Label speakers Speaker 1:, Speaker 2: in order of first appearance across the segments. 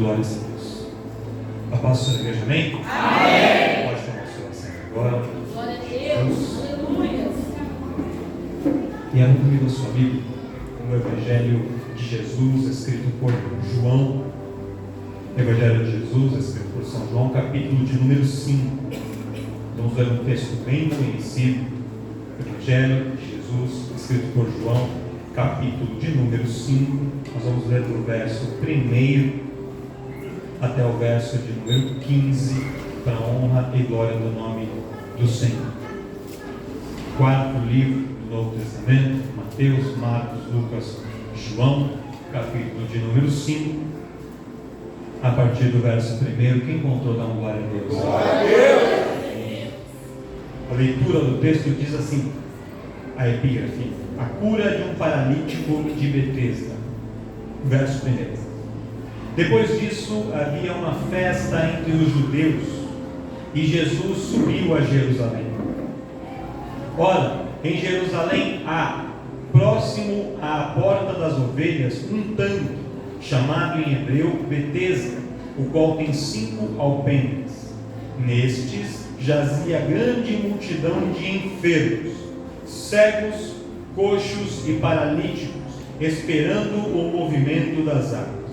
Speaker 1: glórias a Deus. A paz do Senhor, igreja, amém?
Speaker 2: Amém.
Speaker 1: Pode tomar o seu assento agora.
Speaker 2: Glória a Deus. Aleluia.
Speaker 1: E abra comigo a sua Bíblia, no Evangelho de Jesus, escrito por João. Evangelho de Jesus, escrito por São João, capítulo de número 5. Vamos ler um texto bem conhecido. Evangelho de Jesus, escrito por João, capítulo de número 5. Nós vamos ler do verso 1 até o verso de número 15, para a honra e glória do nome do Senhor. Quarto livro do Novo Testamento, Mateus, Marcos, Lucas, João, capítulo de número 5, a partir do verso 1. Quem encontrou, dá uma glória a Deus.
Speaker 2: Glória a Deus.
Speaker 1: A leitura do texto diz assim, a epígrafe: a cura de um paralítico de Betesda. Verso 1. Depois disso havia uma festa entre os judeus, e Jesus subiu a Jerusalém. Ora, em Jerusalém há, próximo à porta das ovelhas, um tanque, chamado em hebreu Betesda, o qual tem 5 alpendres. Nestes jazia grande multidão de enfermos, cegos, coxos e paralíticos, esperando o movimento das águas.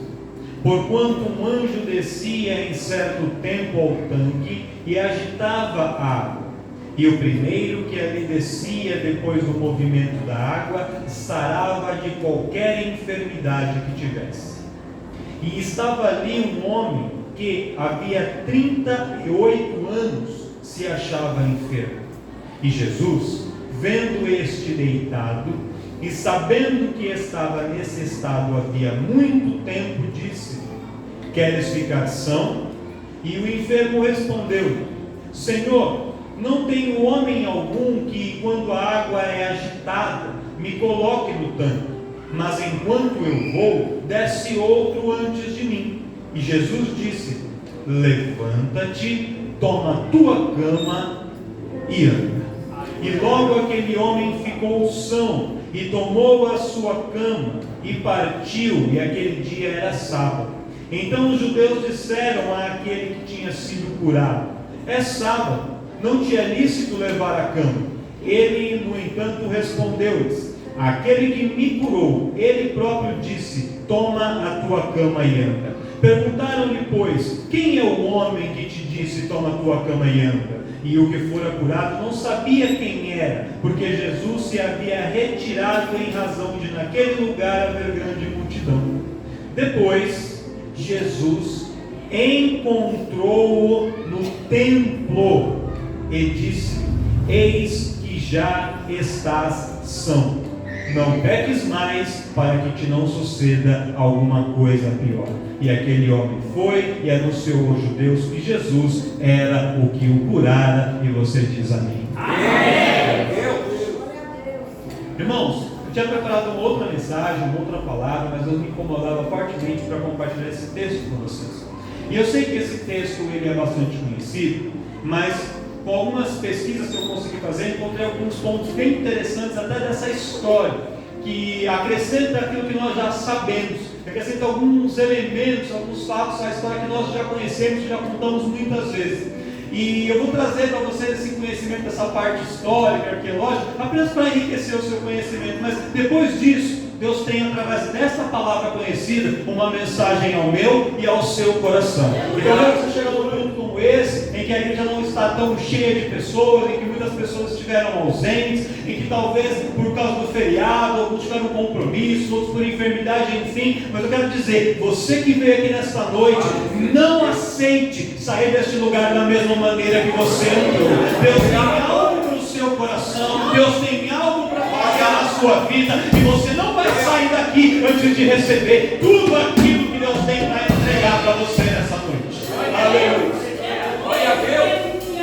Speaker 1: Porquanto um anjo descia em certo tempo ao tanque e agitava a água, e o primeiro que ali descia depois do movimento da água sarava de qualquer enfermidade que tivesse. E estava ali um homem que havia 38 anos se achava enfermo. E Jesus, vendo este deitado e sabendo que estava nesse estado havia muito tempo, disse: queres ficar são? E o enfermo respondeu: Senhor, não tenho homem algum que, quando a água é agitada, me coloque no tanque, mas enquanto eu vou, desce outro antes de mim. E Jesus disse: levanta-te, toma tua cama e anda. E logo aquele homem ficou são, e tomou a sua cama, e partiu, e aquele dia era sábado. Então os judeus disseram àquele que tinha sido curado: é sábado, não te é lícito levar a cama. Ele, no entanto, respondeu-lhes: aquele que me curou, ele próprio disse: toma a tua cama e anda. Perguntaram-lhe, pois, quem é o homem que te disse: toma a tua cama e anda? E o que fora curado não sabia quem era, porque Jesus se havia retirado em razão de naquele lugar haver grande multidão. Depois, Jesus encontrou-o no templo e disse: eis que já estás são. Não peques mais, para que te não suceda alguma coisa pior. E aquele homem foi e anunciou aos judeus que Jesus era o que o curara. E você diz amém.
Speaker 2: Amém.
Speaker 1: Irmãos, eu tinha preparado uma outra mensagem, uma outra palavra, mas eu me incomodava fortemente para compartilhar esse texto com vocês. E eu sei que esse texto ele é bastante conhecido, mas com algumas pesquisas que eu consegui fazer, encontrei alguns pontos bem interessantes até dessa história, que acrescenta aquilo que nós já sabemos, acrescenta alguns elementos, alguns fatos à história que nós já conhecemos, já contamos muitas vezes. E eu vou trazer para vocês esse conhecimento dessa parte histórica, arqueológica, apenas para enriquecer o seu conhecimento, mas depois disso, Deus tem, através dessa palavra conhecida, uma mensagem ao meu e ao seu coração. Então, quando você chega num ponto como esse, em que a igreja não está tão cheia de pessoas, em que muitas pessoas estiveram ausentes, em que talvez por causa do feriado, alguns tiveram compromisso, outros por enfermidade, enfim, mas eu quero dizer, você que veio aqui nesta noite, não aceite sair deste lugar da mesma maneira que você entrou. Deus tem algo no seu coração, Deus tem algo para pagar na sua vida, e você não vai sair daqui antes de receber tudo aquilo que Deus tem para entregar para você nessa noite. Aleluia.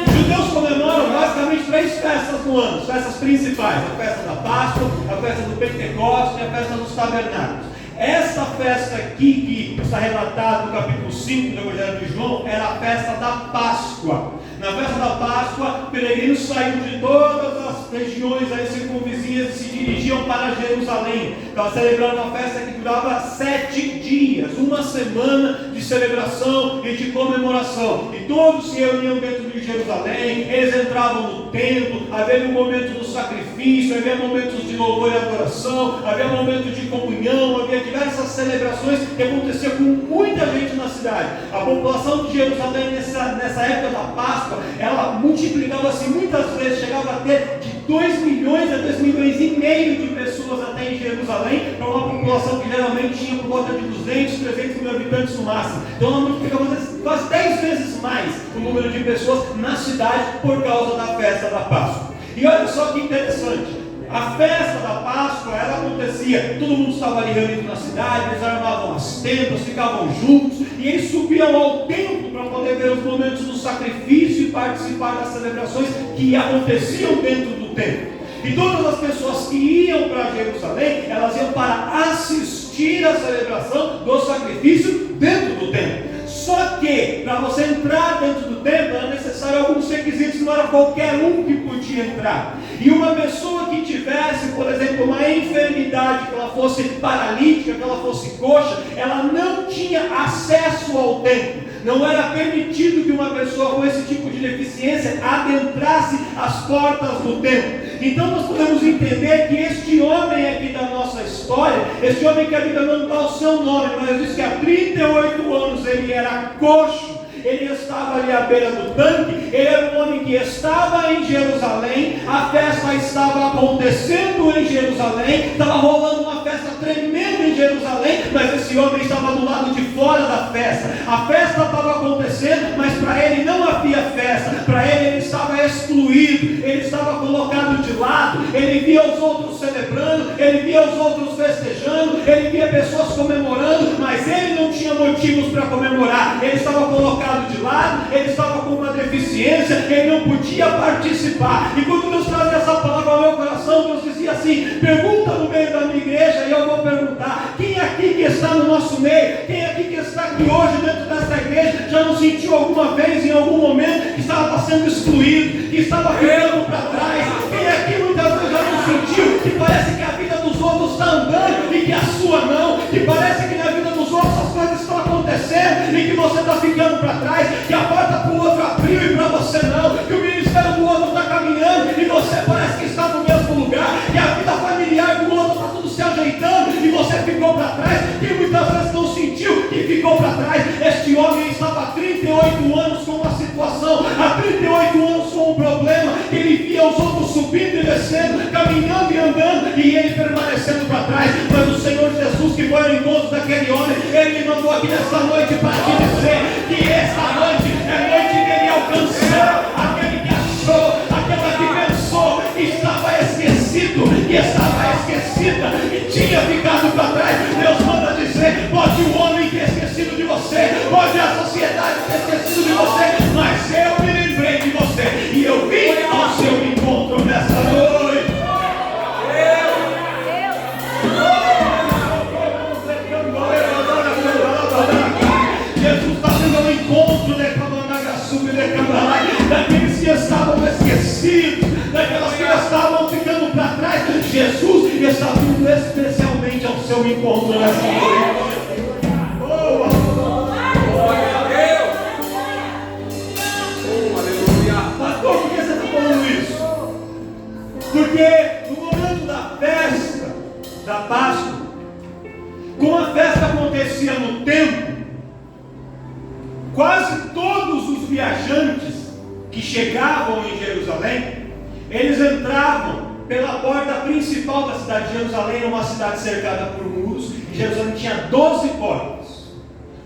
Speaker 1: Os judeus comemoram basicamente 3 festas no ano, festas principais: a festa da Páscoa, a festa do Pentecostes e a festa dos Tabernáculos. Essa festa aqui, que está relatada no capítulo 5 do Evangelho de João, era a festa da Páscoa. Na festa da Páscoa, peregrinos saíam de todas as regiões aí circunvizinhas e se dirigiam para Jerusalém. Estava celebrando uma festa que durava 7 dias, uma semana de celebração e de comemoração. E todos se reuniam dentro de Jerusalém, eles entravam no templo, havia um momento do sacrifício, havia momentos de louvor e adoração, havia momentos de comunhão, havia diversas celebrações que aconteciam com muita gente na cidade. A população de Jerusalém nessa época da Páscoa, ela multiplicava-se muitas vezes, chegava a ter de 2 milhões a 2 milhões e meio de pessoas até em Jerusalém, para uma população que geralmente tinha por volta de 200, 300 mil habitantes no máximo. Então ela multiplicava quase 10 vezes mais o número de pessoas na cidade por causa da festa da Páscoa. E olha só que interessante, a festa da Páscoa, ela acontecia, todo mundo estava ali reunido na cidade, eles armavam as tendas, ficavam juntos, e eles subiam ao templo para poder ver os momentos do sacrifício e participar das celebrações que aconteciam dentro do templo. E todas as pessoas que iam para Jerusalém, elas iam para assistir à celebração do sacrifício dentro do templo. Só que, para você entrar dentro do templo, era necessário alguns requisitos, não era qualquer um que podia entrar. E uma pessoa que tivesse, por exemplo, uma enfermidade, que ela fosse paralítica, que ela fosse coxa, ela não tinha acesso ao templo. Não era permitido que uma pessoa com esse tipo de deficiência adentrasse as portas do templo. Então nós podemos entender que este homem aqui da nossa história, este homem que a Bíblia não dá o seu nome, mas diz que há 38 anos ele era coxo, ele estava ali à beira do tanque, ele era um homem que estava em Jerusalém, a festa estava acontecendo em Jerusalém, estava rolando uma festa tremenda em Jerusalém, mas esse homem estava do lado de fora da festa. A festa estava acontecendo, mas para ele não havia festa, para ele estava excluído, ele estava colocado de lado, ele via os outros celebrando, ele via os outros festejando, ele via pessoas comemorando, mas ele não tinha motivos para comemorar, ele estava colocado de lado, ele estava com uma deficiência, ele não podia participar. E quando Deus trazia essa palavra ao meu coração, Deus dizia assim: pergunta no meio da minha igreja, e eu vou perguntar: quem aqui que está no nosso meio, quem aqui que está aqui hoje dentro dessa igreja, já não sentiu alguma vez, em algum momento, que estava sendo excluído, que estava ficando para trás? Quem aqui muitas vezes já não sentiu que parece que a vida dos outros está andando e que a sua não, que parece que na vida dos outros as coisas estão acontecendo e que você está ficando para trás, que a porta para o outro abriu e para você não, que o ministério do outro está caminhando e você parece que está no mesmo lugar, que a vida familiar do outro está tudo se ajeitando e você ficou para trás, que muitas vezes não sentiu que ficou para trás. Este homem estava há 38 anos com uma situação, há 38 anos com um problema, que ele via os outros subindo e descendo, caminhando e andando, e ele permanecendo para trás. Mas o Senhor Jesus, que foi ao encontro daquele homem, ele me mandou aqui nesta noite para te dizer que esta noite é noite dele alcançar aquele que achou, aquela que pensou que estava esquecido, que estava esquecida e tinha ficado para trás. Deus manda dizer: pode o homem ter esquecido de você, pode a sociedade ter esquecido de você, mas eu me lembrei de você e eu vim ao seu encontro nessa noite. Jesus está tendo um encontro daqueles que estavam esquecidos, daquelas que estavam ficando para trás. Jesus está vindo especialmente ao seu encontro nessa noite. Pastor, por que você está falando isso? Porque no momento da festa da Páscoa, como a festa acontecia no templo, quase todos os viajantes que chegavam em Jerusalém, eles entravam pela porta principal da cidade. De Jerusalém era uma cidade cercada por muros, e Jerusalém tinha 12 portas,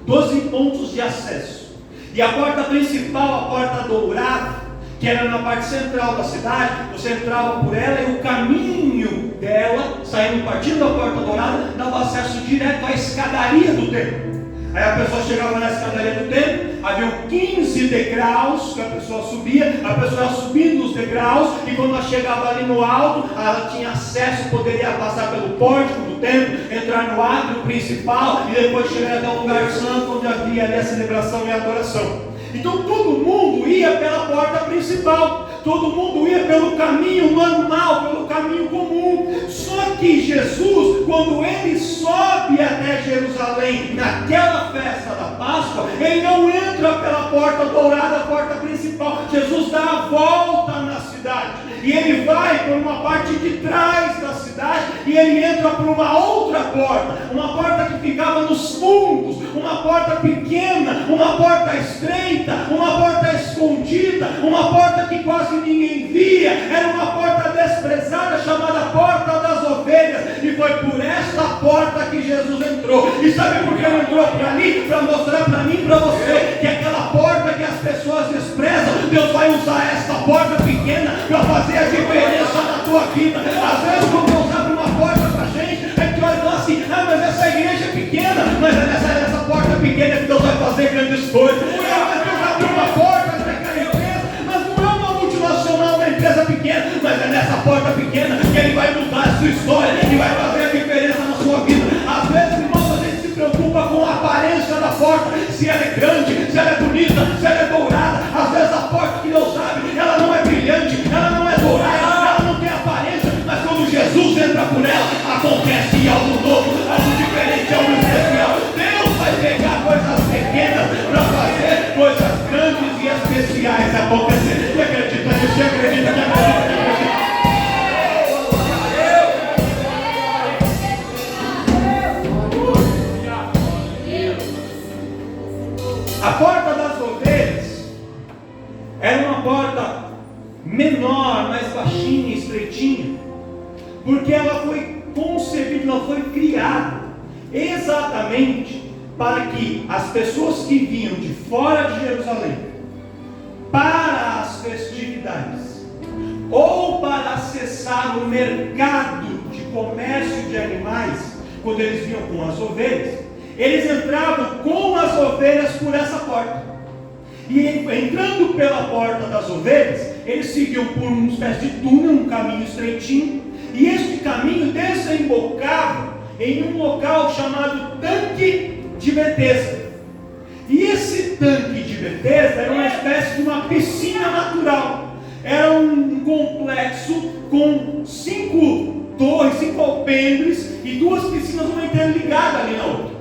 Speaker 1: 12 pontos de acesso. E a porta principal, a porta dourada, que era na parte central da cidade, você entrava por ela e o caminho dela, saindo, partindo da porta dourada, dava acesso direto à escadaria do templo. Aí a pessoa chegava na escadaria do templo, Havia 15 degraus que a pessoa subia, a pessoa ia subindo os degraus, e quando ela chegava ali no alto, ela tinha acesso, poderia passar pelo pórtico do templo, entrar no átrio principal, e depois chegar até o lugar santo, onde havia ali a celebração e a adoração. Então todo mundo ia pela porta principal, todo mundo ia pelo caminho normal, pelo caminho comum. Só que Jesus, quando ele sobe até Jerusalém, naquela festa da Páscoa, ele não entra pela porta dourada, a porta principal. Jesus dá a volta na cidade, e ele vai por uma parte de trás da cidade, e ele entra por uma outra porta, uma porta que ficava nos fundos, uma porta pequena, uma porta estreita, uma porta escondida, uma porta que quase ninguém via, era uma porta desprezada, chamada Porta das Ovelhas, e foi por esta porta que Jesus entrou. E sabe por que ele entrou por ali? Para mostrar para mim e para você, que aquela porta que as pessoas desprezam, Deus vai usar esta porta pequena para fazer a diferença na tua vida. Às vezes quando Deus abre uma porta para a gente, a gente olha e fala assim: ah, mas essa igreja é pequena, mas é nessa porta pequena que Deus vai fazer grandes coisas. Deus abre uma porta para aquela empresa, mas não é uma multinacional, uma empresa pequena, mas é nessa porta pequena que Ele vai mudar a sua história e vai fazer a diferença na sua vida. Às vezes, irmãos, a gente se preocupa com a aparência da porta, se ela é grande, se ela é bonita, se ela é dourada. Às vezes a porta que Deus abre, ela não é brilhante, ela não é dourada, ela não tem aparência, mas quando Jesus entra por ela, acontece algo novo, algo diferente, algo especial. Deus vai pegar coisas pequenas para fazer coisas grandes e especiais acontecer. Você acredita nisso? Você acredita? Você acredita? A porta das ovelhas era uma porta menor, mais baixinha, estreitinha, porque ela foi concebida, ela foi criada exatamente para que as pessoas que vinham de fora de Jerusalém para as festividades, ou para acessar o mercado de comércio de animais, quando eles vinham com as ovelhas, eles entravam com as ovelhas por essa porta. E entrando pela porta das ovelhas, eles seguiam por uma espécie de túnel, um caminho estreitinho, e este caminho desembocava em um local chamado Tanque de Betesda. E esse Tanque de Betesda era uma espécie de uma piscina natural. Era um complexo com 5 torres, 5 alpendres e 2 piscinas, uma interligada ali na outra.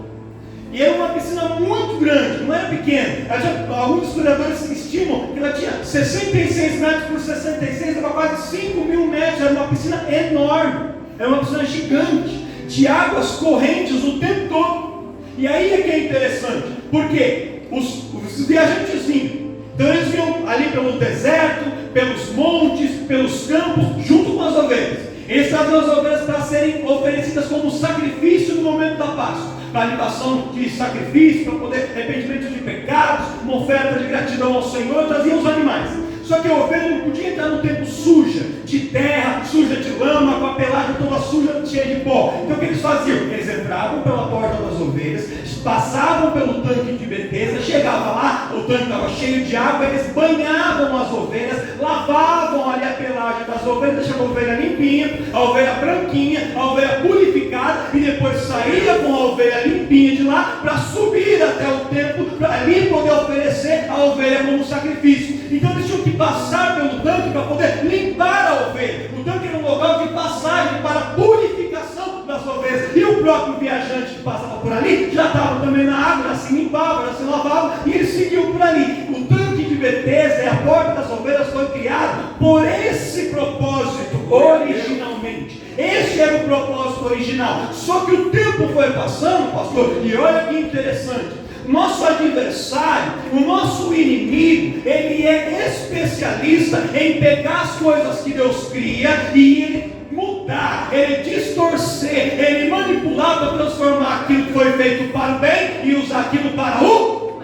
Speaker 1: E era uma piscina muito grande, não era pequena. Alguns historiadores estimam que ela tinha 66 metros por 66, era quase 5.000 metros. Era uma piscina enorme, era uma piscina gigante, de águas correntes o tempo todo. E aí é que é interessante, porque os viajantes vinham, então eles vinham ali pelo deserto, pelos montes, pelos campos, junto com as ovelhas. Eles traziam as ovelhas para serem oferecidas como sacrifício no momento da Páscoa, para libação de sacrifício, para poder arrependimento de pecados, uma oferta de gratidão ao Senhor. Traziam os animais. Só que a ovelha não podia entrar no templo suja, de terra, suja de lama, com a pelagem toda suja, cheia de pó. Então o que eles faziam? Eles entravam pela porta das ovelhas, passavam pelo tanque de Betesda, chegavam lá, o tanque estava cheio de água, eles banhavam as ovelhas, lavavam ali a pelagem das ovelhas, deixavam a ovelha limpinha, a ovelha branquinha, a ovelha purificada, e depois saía com a ovelha limpinha de lá, para subir até o templo, para ali poder oferecer a ovelha como sacrifício. Então eles tinham que passar pelo tanque para poder limpar a ovelha. O tanque era um local de passagem para a purificação das ovelhas. E o próprio viajante que passava por ali já estava também na água, já se limpava, já se lavava, e ele seguiu por ali. O tanque de Betesda, a porta das ovelhas, foi criado por esse propósito originalmente. Este era o propósito original. Só que o tempo foi passando, pastor, e olha que interessante. Nosso adversário, o nosso inimigo, ele é especialista em pegar as coisas que Deus cria e ele mudar, ele distorcer, ele manipular para transformar aquilo que foi feito para o bem e usar aquilo para o mal.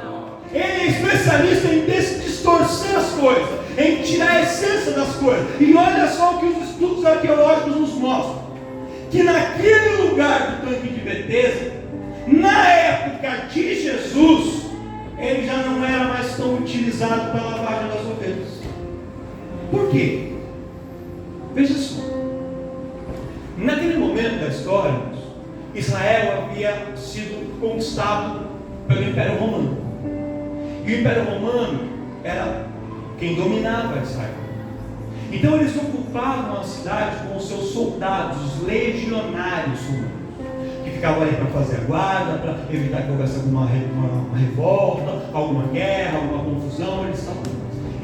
Speaker 1: Ele é especialista em distorcer as coisas, em tirar a essência das coisas. E olha só o que os estudos arqueológicos nos mostram, que naquele lugar do tanque de Betesda, na época de Jesus, ele já não era utilizado para a lavagem das ovelhas. Por quê? Veja só. Naquele momento da história, Israel havia sido conquistado pelo Império Romano. E o Império Romano era quem dominava Israel. Então eles ocupavam a cidade com os seus soldados, os legionários romanos, que ficavam ali para fazer a guarda, para evitar que houvesse alguma revolta, alguma guerra, alguma confusão. Eles estavam.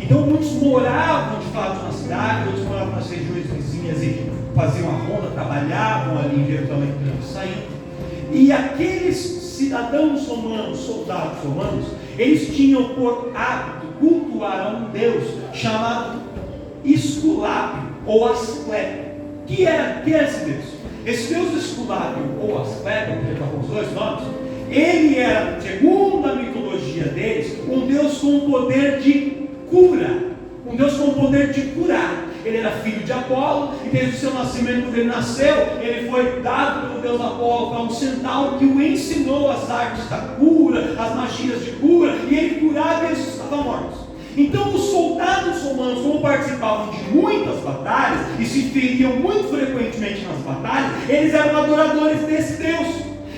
Speaker 1: Então muitos moravam de fato na cidade, outros moravam nas regiões vizinhas e faziam a ronda, trabalhavam ali em Jerusalém, entrando e saindo. E aqueles cidadãos romanos, soldados romanos, eles tinham por hábito cultuar a um deus chamado Esculápio ou Asclépio. Que era esse deus? Esse deus Esculápio ou Asclépio, porque está com os dois nomes, ele era, segundo a mitologia deles, um deus com o poder de cura, um deus com o poder de curar. Ele era filho de Apolo, e desde o seu nascimento, quando ele nasceu, ele foi dado pelo deus Apolo para um centauro que o ensinou as artes da cura, as magias de cura, e ele curava e eles estavam mortos. Então os soldados romanos, como participavam de muitas batalhas e se feriam muito frequentemente nas batalhas, eles eram adoradores desse deus,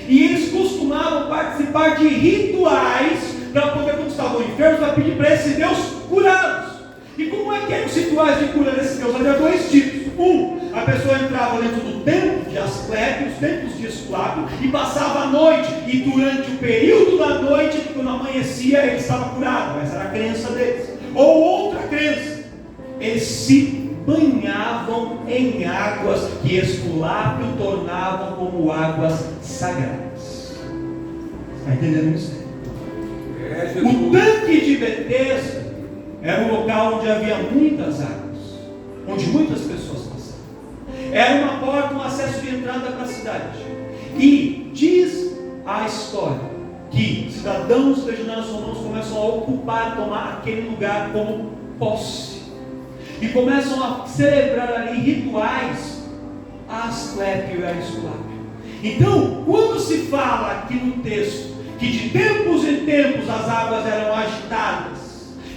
Speaker 1: e eles costumavam participar de rituais para poder, quando estavam enfermos, para pedir para esse deus curá-los. E como é que eram os rituais de cura desse deus? Havia dois tipos. A pessoa entrava dentro do templo de Asclépio, os templos de Esculápio, e passava a noite, e durante o período da noite, quando amanhecia, ele estava curado. Essa era a crença deles. Ou outra crença, eles se banhavam em águas que Esculápio tornava como águas sagradas. Está entendendo isso? O tanque de Betesda era um local onde havia muitas águas, onde muitas pessoas passavam. Era uma porta, um acesso de entrada para a cidade. E diz a história que cidadãos legionários romanos começam a ocupar, tomar aquele lugar como posse, e começam a celebrar ali rituais a Asclépio e a Esculápio. Então, quando se fala aqui no texto que de tempos em tempos as águas eram agitadas,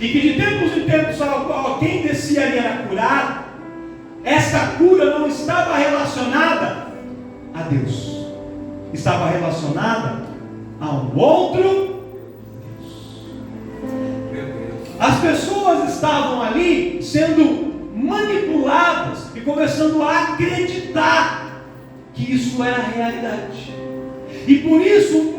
Speaker 1: e que de tempos em tempos quem descia ali era curado, essa cura não estava relacionada a Deus, estava relacionada a um outro Deus. As pessoas estavam ali sendo manipuladas e começando a acreditar que isso era realidade. E por isso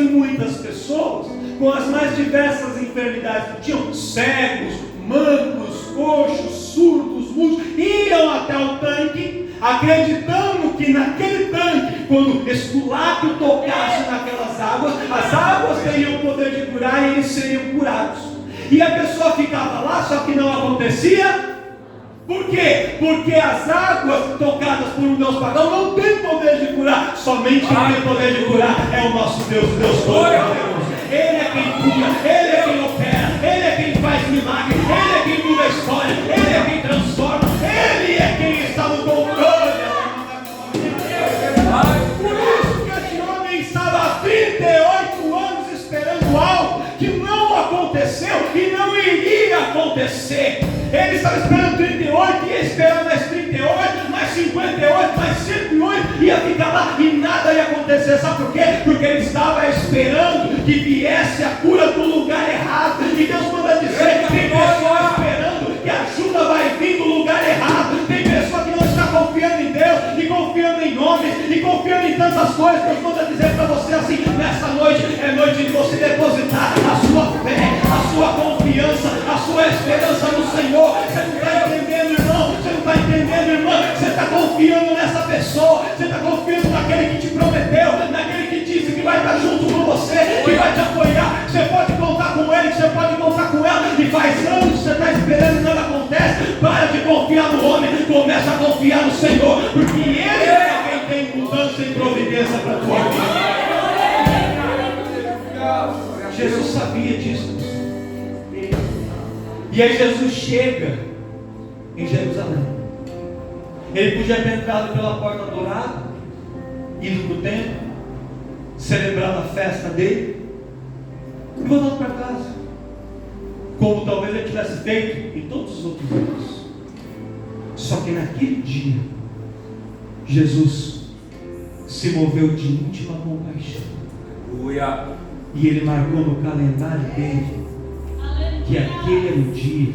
Speaker 1: muitas pessoas com as mais diversas enfermidades que tinham, cegos, mancos, coxos, surdos, mudos, iam até o tanque, acreditando que naquele tanque, quando Esculápio tocasse naquelas águas, as águas teriam o poder de curar e eles seriam curados. E a pessoa ficava lá, só que não acontecia. Por quê? Porque as águas tocadas por um Deus pagão não tem poder de curar. Somente quem tem poder de curar é o nosso Deus, o Deus Todo-Poderoso. Ele é quem cura, Ele é quem opera, Ele é quem faz milagre, Ele é quem muda a história, Ele é quem transforma, Ele é quem está no controle. Por isso que esse homem estava há 38 anos esperando algo que não aconteceu e não iria acontecer. Ele estava esperando 38, ia esperar mais 38, mais 58, mais 108, ia ficar lá e nada ia acontecer. Sabe por quê? Porque ele estava esperando que viesse a cura do lugar errado. E Deus manda dizer que tem pessoa esperando que a ajuda vai vir do lugar errado. Tem pessoa que não está confiando em Deus, e confiando em nomes, e confiando em tantas coisas. Deus manda dizer para você assim: nessa noite é noite de você depositar a sua fé, a sua confiança, a sua esperança no Senhor. Você não está entendendo, irmão? Você não está entendendo, irmã? Você está confiando nessa pessoa, você está confiando naquele que te prometeu, naquele que disse que vai estar junto com você, que vai te apoiar. Você pode contar com ele, você pode contar com ela. E faz anos que você está esperando e nada acontece. Para de confiar no homem, começa a confiar no Senhor, porque Ele é quem tem mudança e providência para a tua vida. Jesus sabia disso. E aí Jesus chega em Jerusalém. Ele podia ter entrado pela porta dourada, ido para o templo, celebrado a festa dele e voltado para casa. como talvez ele tivesse feito em todos os outros anos. Só que naquele dia, Jesus se moveu de íntima compaixão. E ele marcou no calendário dele que aquele era o dia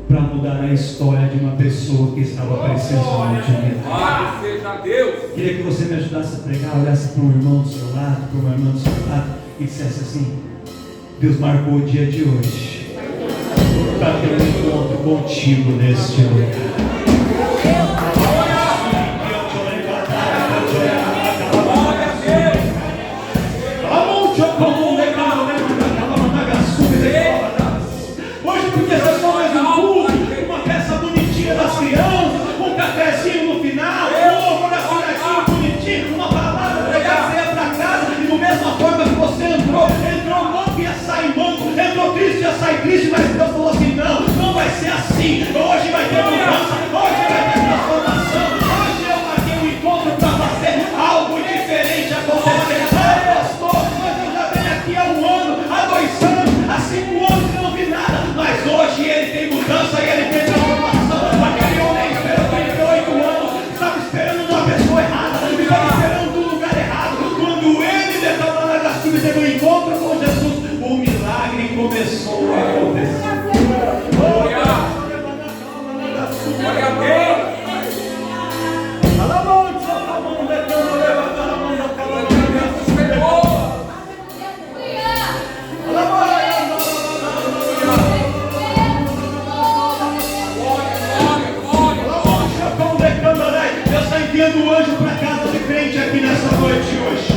Speaker 1: para mudar a história de uma pessoa que estava precisando de Deus.
Speaker 3: Glória seja Deus.
Speaker 1: Queria que você me ajudasse a pregar, olhasse para um irmão do seu lado, para uma irmã do seu lado e dissesse assim: Deus marcou o dia de hoje para ter um encontro contigo neste lugar. Hoje, porque vocês são mais um culto, uma peça bonitinha das crianças, um cafezinho no final, um coraçãozinho bonitinho, uma palavra pregar, você ia para casa e da mesma forma que você entrou louco e ia sair manco, entrou triste e ia sair triste, mas Deus falou assim: não vai ser assim. Hoje vai ter mudança, hoje vai ter transformação. Hoje eu marquei um encontro para fazer algo diferente acontecer. Pastor, mas eu já venho aqui há 1 ano, há 2 anos, há 5 anos e não vi nada. Mas hoje ele tem mudança e ele tem transformação. Aquele homem esperou 38 anos, estava esperando uma pessoa errada, estava esperando um lugar errado. Quando ele declarou na gastume e teve um encontro com Jesus, o milagre começou a acontecer.
Speaker 3: Glória a Deus.
Speaker 1: Deus está enviando o anjo para casa de crente aqui nessa noite hoje.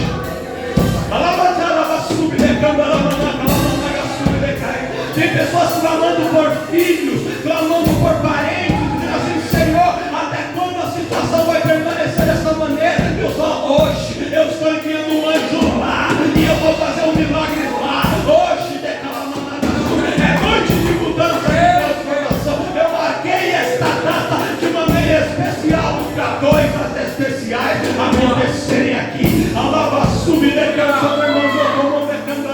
Speaker 1: Tem pessoas clamando por filhos, clamando por parentes, dizendo assim: Senhor, até quando a situação vai permanecer dessa maneira? Deus fala: hoje eu estou enviando um anjo lá e eu vou fazer um milagre lá. Hoje, é noite de mudança e transformação. Eu marquei esta data de maneira especial para 2 datas especiais acontecerem aqui. Alava, subir, descansando, irmãos, eu vou decantando.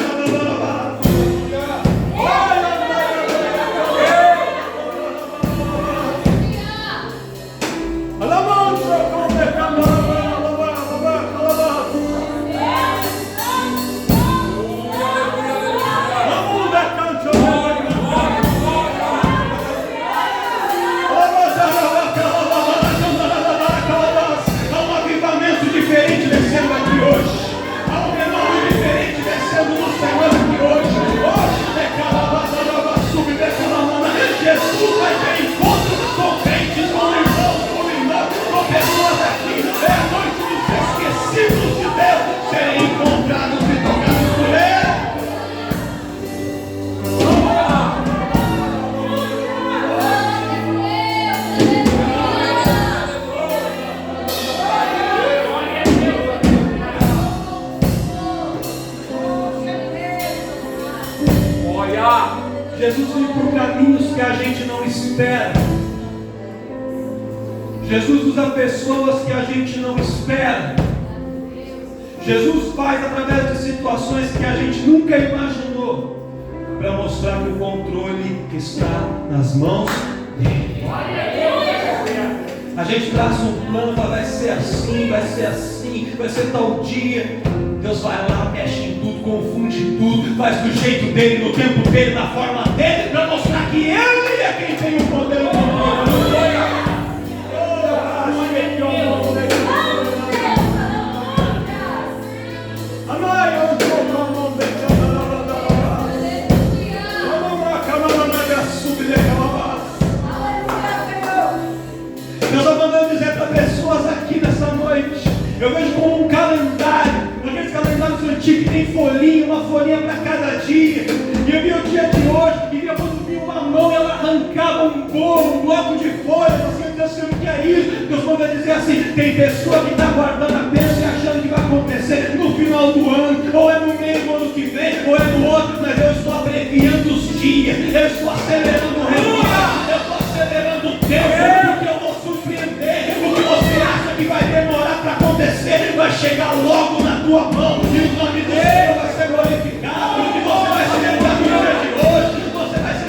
Speaker 1: Jesus vai ter encontros com crentes, com irmãos, com irmãs, com pessoas aqui. É a noite dos esquecidos de Deus serem encontrados e tocados por Ele. Jesus vem por caminhos que a gente não espera. Jesus usa pessoas que a gente não espera. Jesus faz através de situações que a gente nunca imaginou, para mostrar que o controle está nas mãos dele. A gente traça um plano, vai ser assim, vai ser assim, vai ser tal dia. Deus vai lá, mexe em tudo, confunde tudo, faz do jeito dele, no tempo dele, na forma dele, para mostrar que Ele é quem tem o poder e o controle. Deus está mandando dizer para pessoas aqui nessa noite. Eu vejo como um calendário, aqueles calendários antigos que tem folhinha, uma folhinha para cada dia. E eu vi o dia de hoje, e eu quando vi uma mão, ela arrancava um bolo, um bloco de folhas, assim, Deus, o que é isso? Deus manda dizer assim: tem pessoa que está guardando a bênção e achando que vai acontecer no final do ano, ou é no meio do ano que vem, ou é no outro, mas eu estou abreviando os dias, eu estou acelerando o resultado, eu estou acelerando o tempo, porque eu vou surpreender. O que você acha que vai demorar para acontecer, vai chegar logo na tua mão, e o nome do Senhor vai ser glorificado, e você vai se lembrar do dia de hoje, você vai se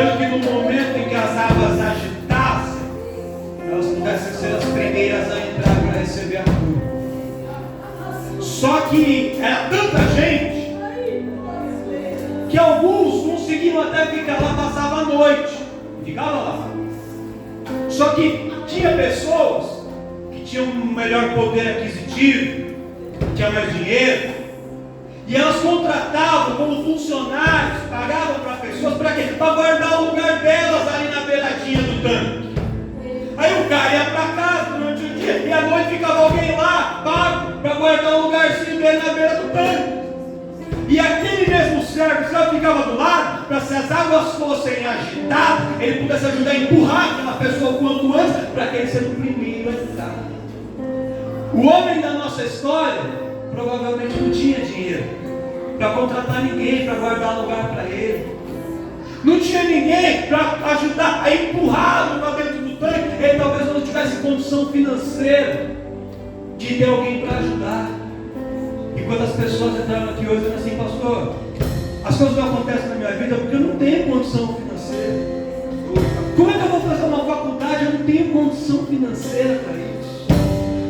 Speaker 1: esperando que no momento em que as águas agitassem, elas pudessem ser as primeiras a entrar para receber a cura. Só que era tanta gente que alguns conseguiram até ficar lá, passava a noite, ficava lá. Só que tinha pessoas que tinham um melhor poder aquisitivo, tinham mais dinheiro, e elas contratavam como funcionários, pagavam para pessoas para quê? Para guardar o lugar delas ali na beiradinha do tanque. Aí o cara ia para casa durante o dia e à noite ficava alguém lá, pago, para guardar o lugarzinho dele na beira do tanque. E aquele mesmo servo ficava do lado, para se as águas fossem agitadas, ele pudesse ajudar a empurrar aquela pessoa o quanto antes, para que ele seja o primeiro a entrar. O homem da nossa história provavelmente não tinha dinheiro para contratar ninguém para guardar lugar para ele. Não tinha ninguém para ajudar a empurrá-lo para dentro do tanque. Ele talvez não tivesse condição financeira de ter alguém para ajudar. E quando as pessoas entraram aqui hoje, dizendo assim: pastor, as coisas não acontecem na minha vida porque eu não tenho condição financeira. Como é que eu vou fazer uma faculdade? Eu não tenho condição financeira para isso.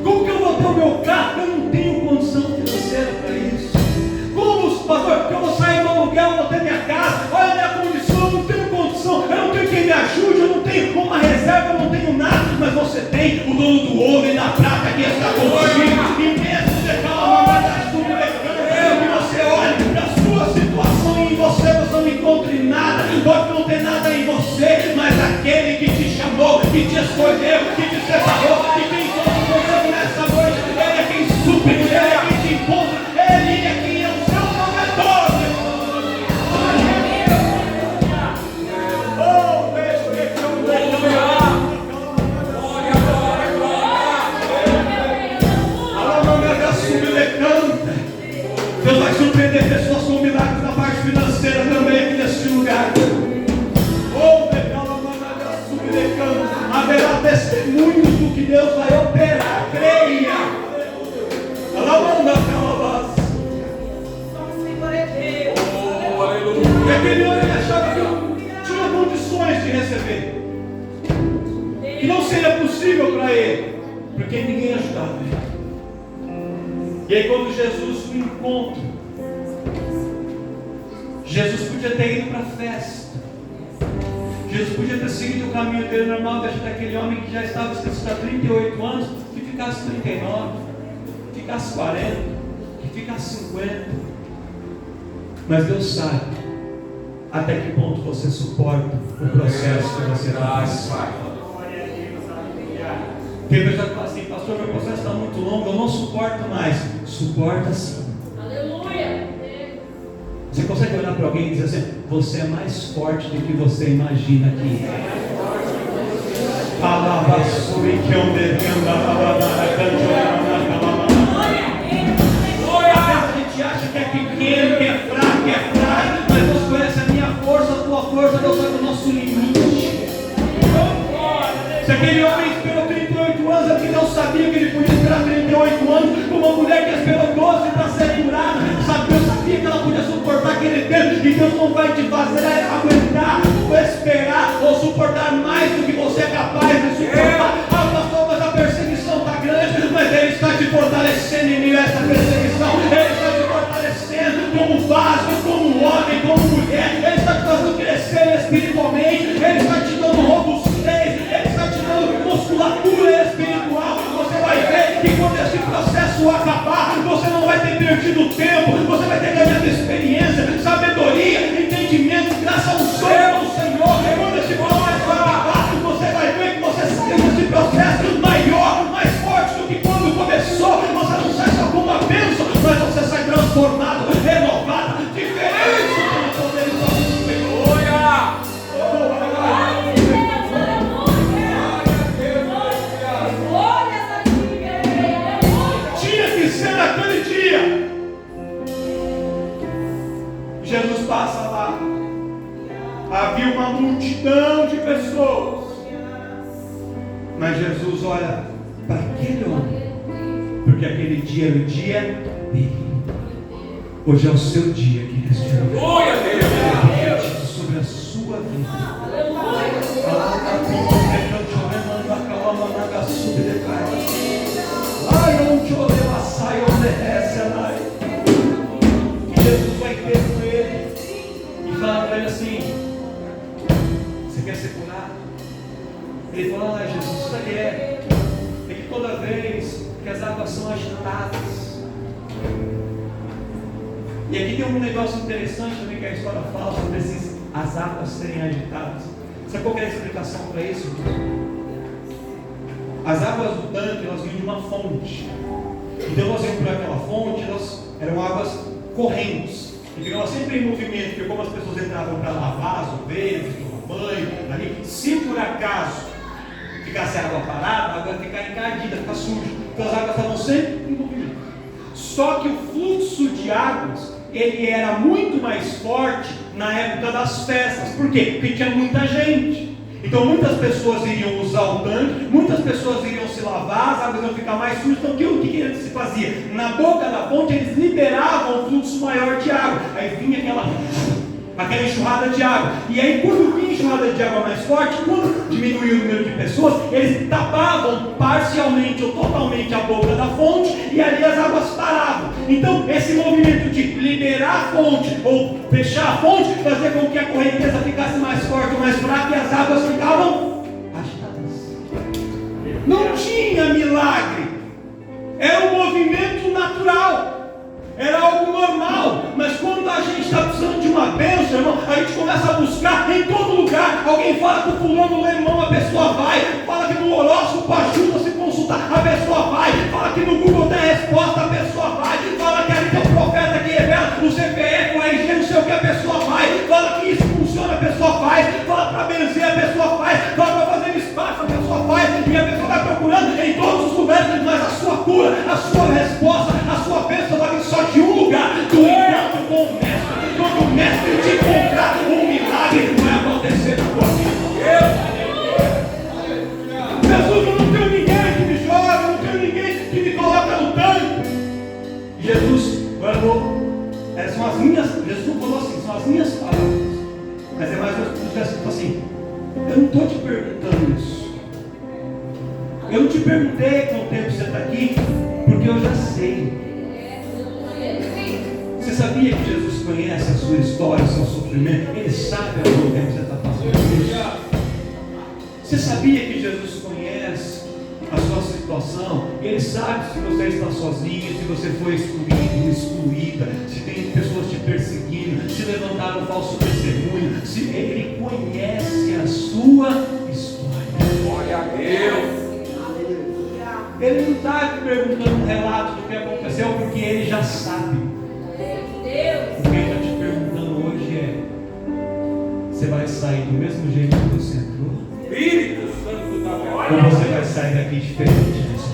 Speaker 1: Como que eu vou ter o meu carro? Eu não tenho condição financeira para isso. Como, pastor, que eu vou sair do aluguel, eu vou ter minha casa? Olha a minha condição, eu não tenho condição, eu não tenho quem me ajude, eu não tenho uma reserva, eu não tenho nada. Mas você tem o dono do ouro e da prata que está contigo. E mesmo você fala, que você olhe para a sua situação e em você não encontre nada, pode não ter nada em você, mas aquele que te chamou, que te escolheu, que te separou, que te encontrou contigo nessa noite, ele é quem supre, ele é quem te encontra, ele é quem é o seu provedor. Oh, beijo, Deus vai surpreender pessoas com milagres na parte financeira também aqui neste lugar. Haverá testemunhos do que Deus vai operar, creia. E aquele homem achava que não tinha condições de receber, que não seria possível para ele, porque ninguém ajudava ele. E aí quando Jesus o encontra, Jesus podia ter ido para a festa, Jesus podia ter seguido o caminho dele normal, deixar daquele homem que já estava esquecido há 38 anos, que ficasse 39, que ficasse 40, que ficasse 50. Mas Deus sabe até que ponto você suporta o processo que você está passando. Tem pessoa que fala assim: pastor, meu processo está muito longo, eu não suporto mais. Suporta sim.
Speaker 2: Aleluia.
Speaker 1: Você consegue olhar para alguém e dizer assim: você é mais forte do que você imagina que é. A gente acha que é pequeno, que é fraco, que é frágil, mas Deus conhece a minha força, a tua força, Deus sabe o nosso limite. Se aquele homem esperou 38 anos, é porque Deus sabia que ele podia esperar 38 anos, como uma mulher que esperou 12 para ser curada. Deus sabia que ela podia suportar aquele tempo, e Deus não vai te fazer aguentar, ou esperar, ou suportar mais do que você é capaz de suportar. Ah, pastor, mas a perseguição está grande, mas Ele está te fortalecendo em meio a essa perseguição. Ele está te fortalecendo como vaso, como homem, como mulher. Ele está te fazendo crescer espiritualmente. Ele está te dando robustez. Ele está te dando musculatura espiritual. Você vai ver que quando esse processo acabar, você não vai ter perdido tempo, você vai ter ganhado experiência, sabedoria, entendimento, graças ao sonho do Senhor. Quando esse processo acabar, você vai ver que você saiu desse processo maior, mais forte do que quando começou. Você não sai só com uma bênção, mas você sai transformado, renovado, diferente pelo poder do nosso Senhor. Tinha que ser naquele dia. Jesus passa lá, havia uma multidão de pessoas, mas Jesus olha para aquele homem, porque aquele dia era o dia dele. Hoje é o seu dia aqui neste lugar. Sobre a sua vida. quer ser curado. Ele falou: Jesus, isso aí é que toda vez que as águas são agitadas. E aqui tem um negócio interessante também que a história fala sobre as águas serem agitadas. Sabe qual é a explicação para isso? As águas do tanque, elas vinham de uma fonte. Então elas iam por aquela fonte, elas eram águas correntes. E ficavam sempre em movimento, porque como as pessoas entravam para lavar as ovelhas, tomar banho, ali, se por acaso ficasse a água parada, a água ia ficar encardida, ficar suja. Então as águas estavam sempre em movimento. Só que o fluxo de águas, ele era muito mais forte na época das festas. Por quê? Porque tinha muita gente. Então muitas pessoas iriam usar o tanque, muitas pessoas iriam se lavar, as águas iam ficar mais sujas. Então o que se fazia? Na boca da fonte eles liberavam um fluxo maior de água. Aí vinha aquela enxurrada de água. E aí quando vinha enxurrada de água mais forte, quando diminuía o número de pessoas, eles tapavam parcialmente ou totalmente a boca da fonte e ali as águas paravam. Então esse movimento de liberar a fonte ou fechar a fonte fazia com que a correnteza ficasse mais forte ou mais fraca e as águas ficavam agitadas. Não tinha milagre, era um movimento natural. Era algo normal, mas quando a gente está precisando de uma bênção, irmão, a gente começa a buscar em todo lugar. Alguém fala que o fulano lê mão, a pessoa vai. Fala que no horóscopo ajuda a se consultar, a pessoa vai. Fala que no Google tem a resposta, a pessoa vai. Fala que ali tem um profeta que revela o CPF, o RG, não sei o que, a pessoa vai. Fala que isso funciona, a pessoa faz. Fala para benzer, a pessoa faz. Fala para fazer espaço, a pessoa faz. E a pessoa vai procurando em todos os lugares, mas a sua cura, a sua resposta, a sua bênção vai vir só de um lugar, do encontro com o mestre. Quando o mestre te encontrar, um milagre vai acontecer na tua vida. Jesus, eu não tenho ninguém que me joga, eu não tenho ninguém que me coloca no tanque. Jesus falou, são as minhas, Jesus não falou assim, são as minhas palavras, mas é mais ou menos assim, eu não estou te perguntando isso. Eu não te perguntei quanto tempo você está aqui, porque eu já sei. Você sabia que Jesus conhece a sua história, o seu sofrimento? Ele sabe o tempo que você está passando por isso. Você sabia que Jesus conhece a sua situação? Ele sabe se você está sozinho, se você foi excluído, excluída, se tem pessoas te perseguindo, se levantaram um falso testemunho. Se Ele conhece a sua história.
Speaker 3: Glória a Deus.
Speaker 1: Ele não está te perguntando um relato do que aconteceu, porque Ele já sabe. O que ele está te perguntando hoje é: você vai sair do mesmo jeito que você entrou?
Speaker 3: Espírito Santo da glória.
Speaker 1: Ou você vai sair daqui diferente disso?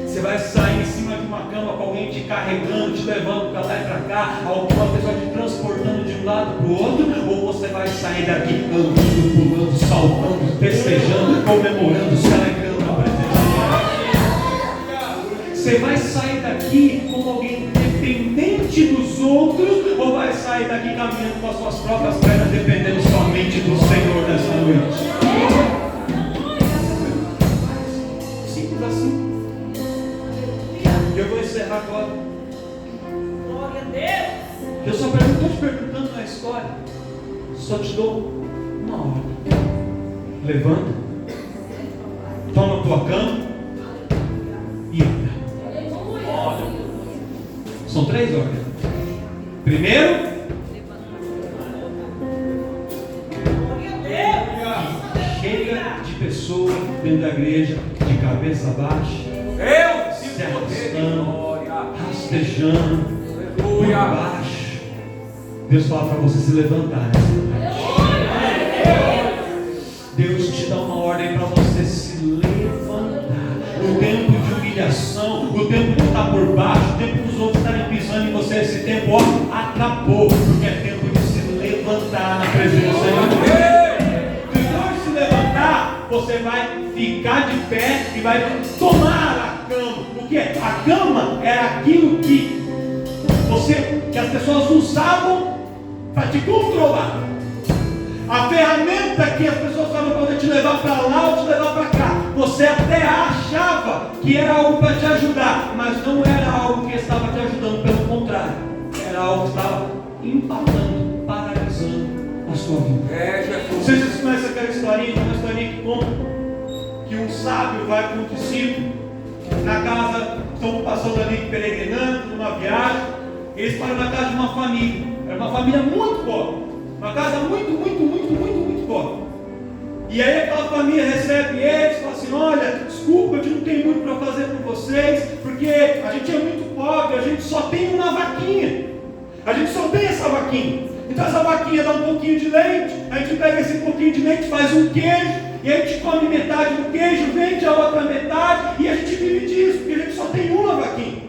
Speaker 1: Você vai sair em cima de uma cama com alguém te carregando, te levando para lá e para cá, alguma pessoa te transportando de um lado para o outro? Ou você vai sair daqui andando, pulando, saltando, festejando, comemorando, celebrando a presença de Deus? Você vai sair daqui como alguém dependente dos outros, ou vai sair daqui caminhando com as suas próprias pernas, dependendo somente do Senhor nessa noite? Simples assim. E eu vou encerrar agora.
Speaker 2: Glória a Deus.
Speaker 1: Eu só estou te perguntando na história. Só te dou uma hora. Levanta, toma a tua cama e anda. São 3 ordens. Primeiro, chega de pessoa dentro da igreja de cabeça baixa, se arrastando, rastejando por baixo. Deus fala para você se levantar nessa noite. Deus te dá uma ordem para você se levantar. O tempo de humilhação, o tempo de estar por baixo, o tempo dos outros estarem pisando em você, esse tempo acabou, porque é tempo de se levantar na presença de Deus. Depois de se levantar, você vai ficar de pé e vai tomar a cama, porque a cama era aquilo que as pessoas usavam para te controlar. A ferramenta que as pessoas usavam para poder te levar para lá ou te levar para cá, você até achava que era algo para te ajudar, mas não era algo que estava te ajudando, pelo contrário, era algo que estava empatando, paralisando a sua vida.
Speaker 3: Jesus.
Speaker 1: Não sei se vocês conhecem aquela historinha, uma historinha que conta que um sábio vai com um discípulo na casa, estão passando ali peregrinando, numa viagem, eles param na casa de uma família. Era uma família muito pobre, uma casa muito pobre. E aí aquela família recebe eles, fala assim: olha, desculpa, a gente não tem muito para fazer por vocês, porque a gente é muito pobre, a gente só tem uma vaquinha, a gente só tem essa vaquinha. Então essa vaquinha dá um pouquinho de leite, a gente pega esse pouquinho de leite, faz um queijo, e a gente come metade do queijo, vende a outra metade, e a gente vive disso, porque a gente só tem uma vaquinha.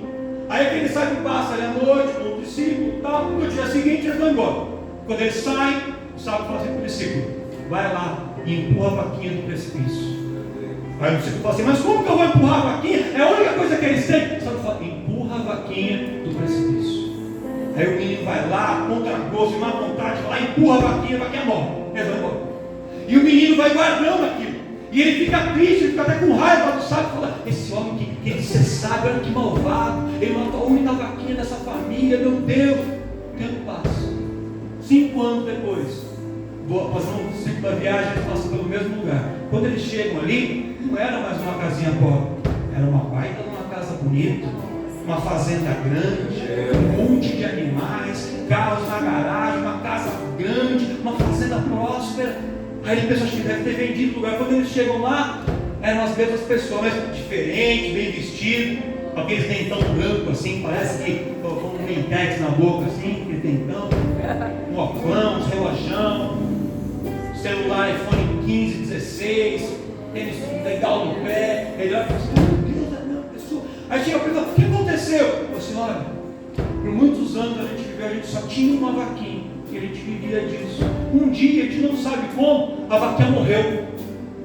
Speaker 1: Aí aquele sábio passa ali à noite com o discípulo e tal, no dia seguinte eles vão embora. Quando eles saem, o sábio fala assim para o discípulo: vai lá e empurra a vaquinha do precipício. Aí o discípulo fala assim: mas como que eu vou empurrar a vaquinha? É a única coisa que eles têm. O sábio fala: empurra a vaquinha do precipício. Aí o menino vai lá, contra gosto e má vontade, vai lá, empurra a vaquinha morre. Eles vão embora. E o menino vai guardando aquilo. E ele fica triste, ele fica até com raiva do sábio, fala: esse homem que ele ser sábio, olha que malvado, ele matou a única vaquinha dessa família, meu Deus. O tempo passa. 5 anos depois, passando o ciclo da viagem, eles passam pelo mesmo lugar. Quando eles chegam ali, não era mais uma casinha pobre, era uma baita de uma casa bonita, uma fazenda grande, um monte de animais, carros na garagem, uma casa grande, uma fazenda próspera. Aí ele pensou: acho que deve ter vendido o lugar. Quando eles chegam lá, eram as mesmas pessoas, mas diferentes, bem vestidos, com aqueles dentão branco assim, parece que colocou um mentex na boca assim, aquele dentão, um óculos, um relojão, celular iPhone 15, 16, tênis legal no pé. Ele olha e fala assim: meu Deus, é a mesma pessoa. Aí chega e pergunta: o que aconteceu? Eu falei assim: olha, por muitos anos a gente só tinha uma vaquinha, e a gente vivia disso. Um dia, a gente não sabe como, a vaquinha morreu.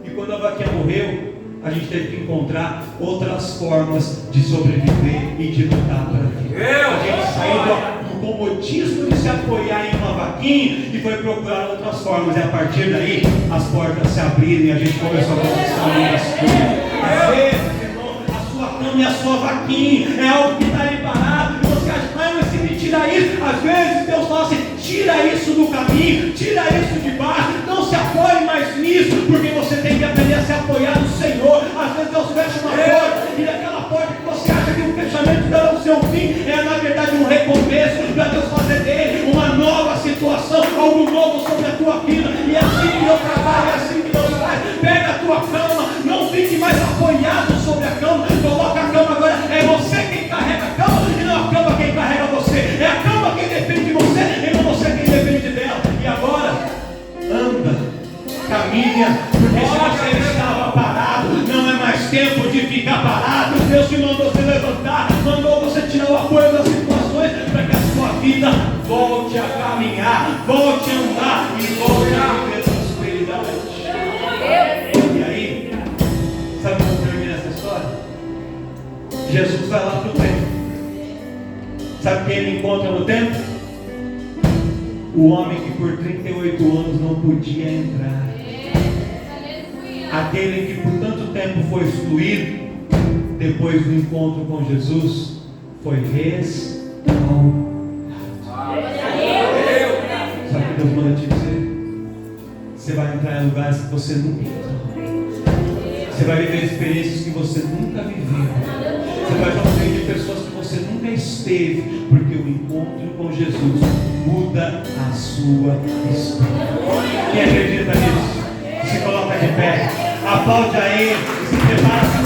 Speaker 1: E quando a vaquinha morreu, a gente teve que encontrar outras formas de sobreviver e de lutar para a vida. A gente saiu do comodismo de se apoiar em uma vaquinha e foi procurar outras formas. E a partir daí, as portas se abriram e a gente começou a conquistar muitas coisas. Às vezes, irmão, a sua cama e a sua vaquinha é algo que está ali parado. E você acha: ah, mas se me tira isso. Às vezes Deus fala assim: tira isso do caminho, tira isso de baixo, não se apoie mais nisso, porque você tem que aprender a se apoiar no Senhor. Às vezes Deus fecha uma porta, e daquela porta que você acha que o fechamento dá o seu fim, é na verdade um recomeço, para Deus fazer dele uma nova situação, algo novo sobre a tua vida. E é assim que Deus trabalha, é assim que Deus faz. Pega a tua cama, não fique mais apoiado sobre a cama, coloca a cama agora, é você quem carrega a cama, e não a cama quem carrega você, é a cama quem depende de você, e não você quem depende dela. E agora, anda, caminha, porque se você estava parado, não é mais tempo de ficar parado. Deus te mandou se levantar, mandou você tirar o apoio das situações, para que a sua vida volte a caminhar, volte a andar e volte a viver prosperidade. E aí, sabe como termina essa história? Jesus vai lá para o templo. Sabe quem ele encontra no templo? O homem que por 38 anos não podia entrar. Aquele que por tanto tempo foi excluído, depois do encontro com Jesus, foi restaurado. Sabe o que Deus manda te dizer? Você vai entrar em lugares que você nunca entrou. Você vai viver experiências que você nunca viveu. Você vai estar no meio de pessoas que você nunca esteve, porque o encontro com Jesus muda a sua história. Quem acredita nisso? Se coloca de pé, aplaude a Ele, se prepara para